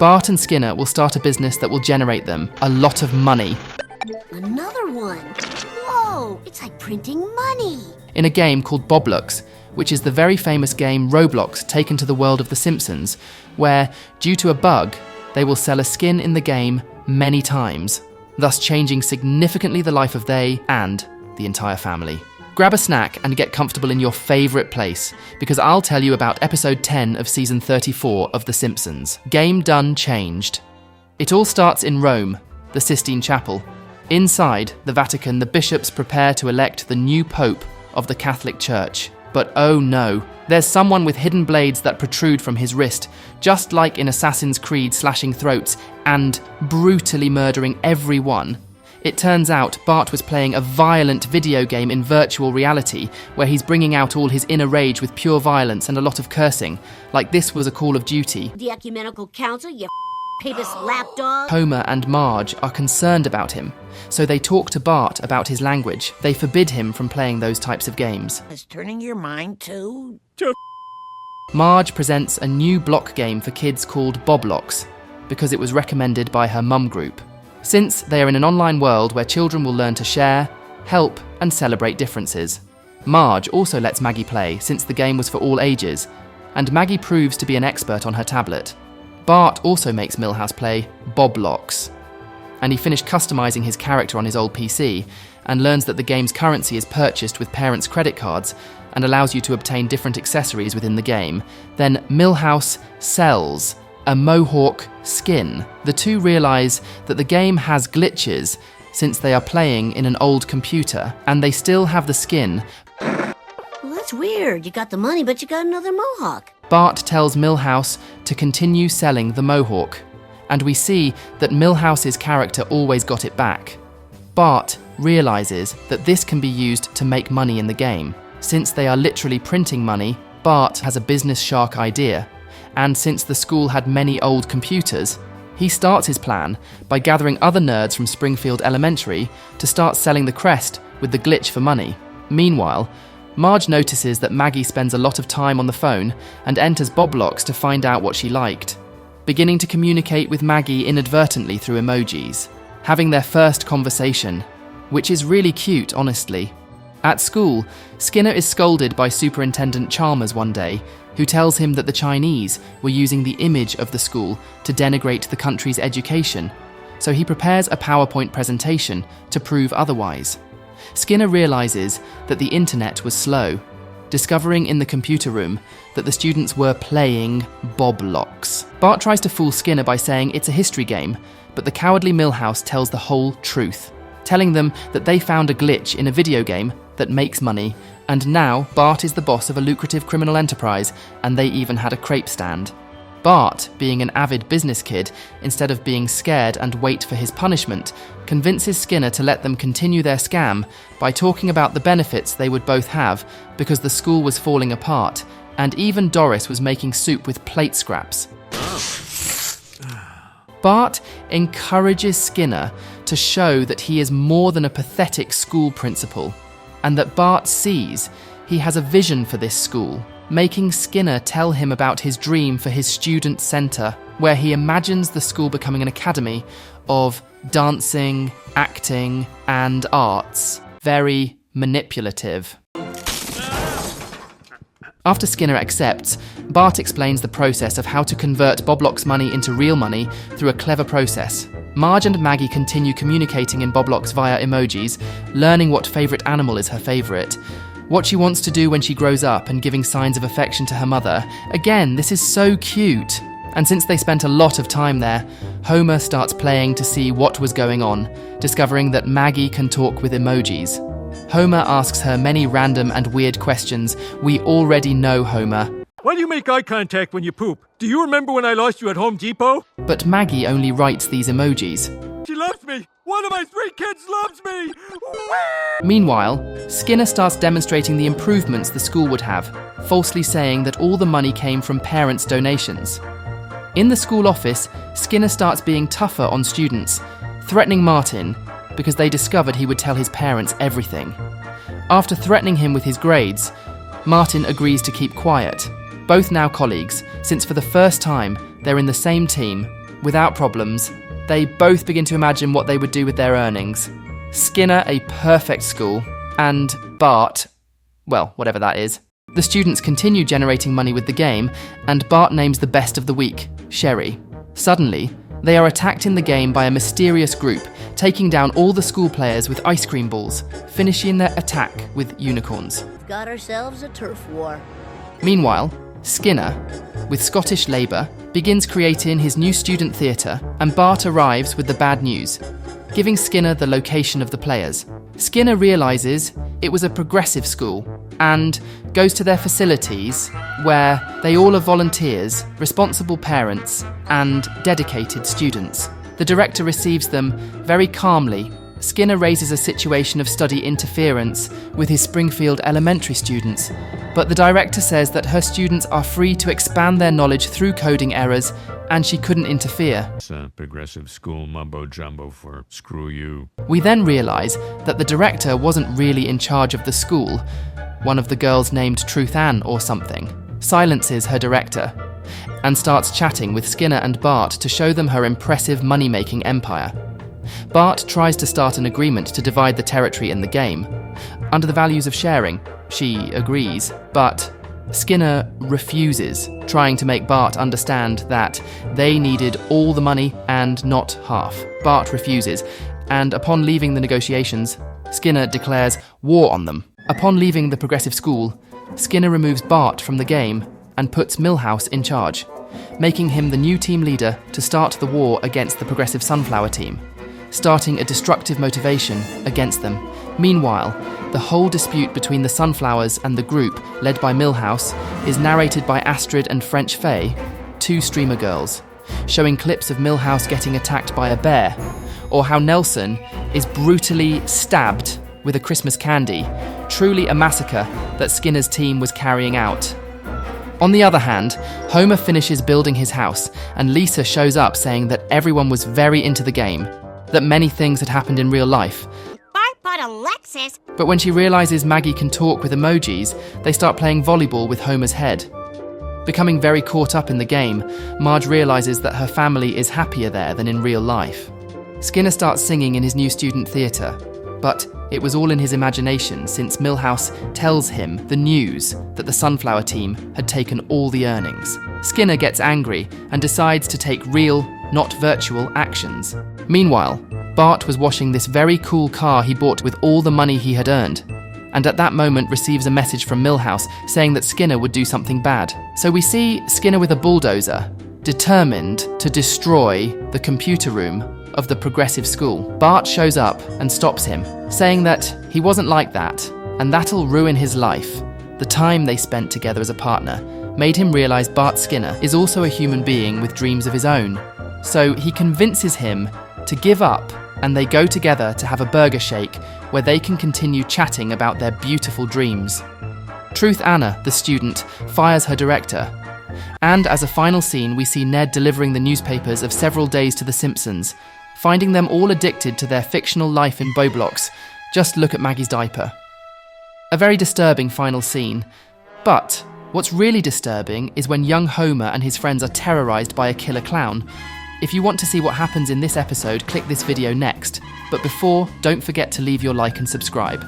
Bart and Skinner will start a business that will generate them a lot of money. Another one. Whoa, it's like printing money. In a game called Roblox, which is the very famous game Roblox taken to the world of The Simpsons, where, due to a bug, they will sell a skin in the game many times, thus changing significantly the life of they and the entire family. Grab a snack and get comfortable in your favourite place, because I'll tell you about episode 10 of season 34 of The Simpsons. Game Done Changed. It all starts in Rome, the Sistine Chapel. Inside the Vatican, the bishops prepare to elect the new pope of the Catholic Church. But oh no, there's someone with hidden blades that protrude from his wrist, just like in Assassin's Creed, slashing throats and brutally murdering everyone. It turns out Bart was playing a violent video game in virtual reality, where he's bringing out all his inner rage with pure violence and a lot of cursing, like this was a Call of Duty. The Ecumenical Council, you papist lapdog. Homer and Marge are concerned about him, so they talk to Bart about his language. They forbid him from playing those types of games. Is turning your mind to Marge presents a new block game for kids called Roblox, because it was recommended by her mum group. Since they are in an online world where children will learn to share, help, and celebrate differences. Marge also lets Maggie play, since the game was for all ages, and Maggie proves to be an expert on her tablet. Bart also makes Milhouse play Roblox, and he finished customizing his character on his old PC, and learns that the game's currency is purchased with parents' credit cards and allows you to obtain different accessories within the game. Then Milhouse sells a mohawk skin. The two realise that the game has glitches since they are playing in an old computer, and they still have the skin. Well, that's weird. You got the money, but you got another mohawk. Bart tells Milhouse to continue selling the mohawk, and we see that Milhouse's character always got it back. Bart realises that this can be used to make money in the game. Since they are literally printing money, Bart has a business shark idea. And since the school had many old computers, he starts his plan by gathering other nerds from Springfield Elementary to start selling the crest with the glitch for money. Meanwhile, Marge notices that Maggie spends a lot of time on the phone and enters Roblox to find out what she liked, beginning to communicate with Maggie inadvertently through emojis, having their first conversation, which is really cute, honestly. At school, Skinner is scolded by Superintendent Chalmers one day, who tells him that the Chinese were using the image of the school to denigrate the country's education, so he prepares a PowerPoint presentation to prove otherwise. Skinner realizes that the internet was slow, discovering in the computer room that the students were playing Roblox. Bart tries to fool Skinner by saying it's a history game, but the cowardly Milhouse tells the whole truth, telling them that they found a glitch in a video game that makes money, and now Bart is the boss of a lucrative criminal enterprise, and they even had a crepe stand. Bart, being an avid business kid, instead of being scared and wait for his punishment, convinces Skinner to let them continue their scam by talking about the benefits they would both have because the school was falling apart, and even Doris was making soup with plate scraps. Bart encourages Skinner to show that he is more than a pathetic school principal, and that Bart sees he has a vision for this school, making Skinner tell him about his dream for his student centre, where he imagines the school becoming an academy of dancing, acting, and arts. Very manipulative. After Skinner accepts, Bart explains the process of how to convert Roblox money into real money through a clever process. Marge and Maggie continue communicating in Roblox via emojis, learning what favourite animal is her favourite, what she wants to do when she grows up, and giving signs of affection to her mother. Again, this is so cute. And since they spent a lot of time there, Homer starts playing to see what was going on, discovering that Maggie can talk with emojis. Homer asks her many random and weird questions. We already know Homer. Why do you make eye contact when you poop? Do you remember when I lost you at Home Depot? But Maggie only writes these emojis. She loves me! One of my 3 kids loves me! Meanwhile, Skinner starts demonstrating the improvements the school would have, falsely saying that all the money came from parents' donations. In the school office, Skinner starts being tougher on students, threatening Martin because they discovered he would tell his parents everything. After threatening him with his grades, Martin agrees to keep quiet. Both now colleagues, since for the first time they're in the same team, without problems, they both begin to imagine what they would do with their earnings. Skinner a perfect school, and Bart, well, whatever that is. The students continue generating money with the game, and Bart names the best of the week, Sherry. Suddenly, they are attacked in the game by a mysterious group, taking down all the school players with ice cream balls, finishing their attack with unicorns. We've got ourselves a turf war. Meanwhile, Skinner, with Scottish Labour, begins creating his new student theatre, and Bart arrives with the bad news, giving Skinner the location of the players. Skinner realises it was a progressive school and goes to their facilities where they all are volunteers, responsible parents and dedicated students. The director receives them very calmly. Skinner raises a situation of study interference with his Springfield elementary students, but the director says that her students are free to expand their knowledge through coding errors and she couldn't interfere. It's a progressive school mumbo-jumbo for screw you. We then realise that the director wasn't really in charge of the school. One of the girls named Truth Ann or something silences her director and starts chatting with Skinner and Bart to show them her impressive money-making empire. Bart tries to start an agreement to divide the territory in the game. Under the values of sharing, she agrees, but Skinner refuses, trying to make Bart understand that they needed all the money and not half. Bart refuses, and upon leaving the negotiations, Skinner declares war on them. Upon leaving the progressive school, Skinner removes Bart from the game and puts Milhouse in charge, making him the new team leader to start the war against the progressive Sunflower team, starting a destructive motivation against them. Meanwhile, the whole dispute between the Sunflowers and the group, led by Milhouse, is narrated by Astrid and French Faye, two streamer girls, showing clips of Milhouse getting attacked by a bear, or how Nelson is brutally stabbed with a Christmas candy, truly a massacre that Skinner's team was carrying out. On the other hand, Homer finishes building his house, and Lisa shows up saying that everyone was very into the game, that many things had happened in real life. Bart bought Alexis. But when she realises Maggie can talk with emojis, they start playing volleyball with Homer's head. Becoming very caught up in the game, Marge realises that her family is happier there than in real life. Skinner starts singing in his new student theatre, but it was all in his imagination since Milhouse tells him the news that the Sunflower team had taken all the earnings. Skinner gets angry and decides to take real, not virtual actions. Meanwhile, Bart was washing this very cool car he bought with all the money he had earned, and at that moment receives a message from Milhouse saying that Skinner would do something bad. So we see Skinner with a bulldozer, determined to destroy the computer room of the progressive school. Bart shows up and stops him, saying that he wasn't like that, and that'll ruin his life. The time they spent together as a partner made him realise Bart Skinner is also a human being with dreams of his own. So he convinces him to give up, and they go together to have a burger shake where they can continue chatting about their beautiful dreams. Truth Anna, the student, fires her director. And as a final scene, we see Ned delivering the newspapers of several days to the Simpsons, finding them all addicted to their fictional life in Roblox. Just look at Maggie's diaper. A very disturbing final scene. But what's really disturbing is when young Homer and his friends are terrorised by a killer clown. If you want to see what happens in this episode, click this video next. But before, don't forget to leave your like and subscribe.